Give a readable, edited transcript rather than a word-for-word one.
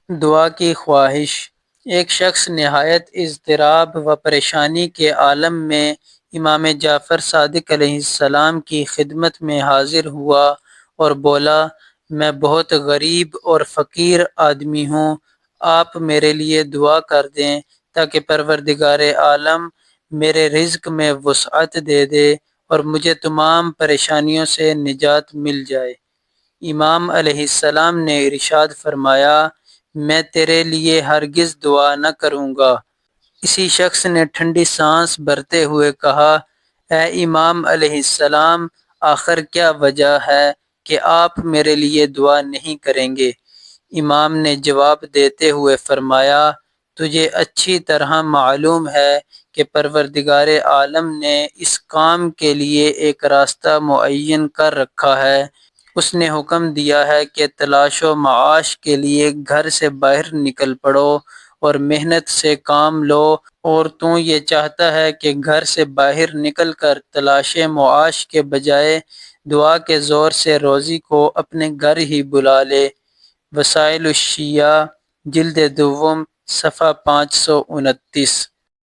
دعا کی خواہش۔ ایک شخص نہایت اضطراب و پریشانی کے عالم میں امام جعفر صادق علیہ السلام کی خدمت میں حاضر ہوا اور بولا، میں بہت غریب اور فقیر آدمی ہوں، آپ میرے لیے دعا کر دیں تاکہ پروردگار عالم میرے رزق میں وسعت دے دے اور مجھے تمام پریشانیوں سے نجات مل جائے۔ امام علیہ السلام نے ارشاد فرمایا، میں تیرے لیے ہرگز دعا نہ کروں گا۔ اسی شخص نے ٹھنڈی سانس بھرتے ہوئے کہا، اے امام علیہ السلام، آخر کیا وجہ ہے کہ آپ میرے لیے دعا نہیں کریں گے؟ امام نے جواب دیتے ہوئے فرمایا، تجھے اچھی طرح معلوم ہے کہ پروردگار عالم نے اس کام کے لیے ایک راستہ معین کر رکھا ہے۔ اس نے حکم دیا ہے کہ تلاش و معاش کے لیے گھر سے باہر نکل پڑو اور محنت سے کام لو، اور تو یہ چاہتا ہے کہ گھر سے باہر نکل کر تلاش معاش کے بجائے دعا کے زور سے روزی کو اپنے گھر ہی بلا لے۔ وسائل الشیعہ، جلد دوم، صفحہ 529۔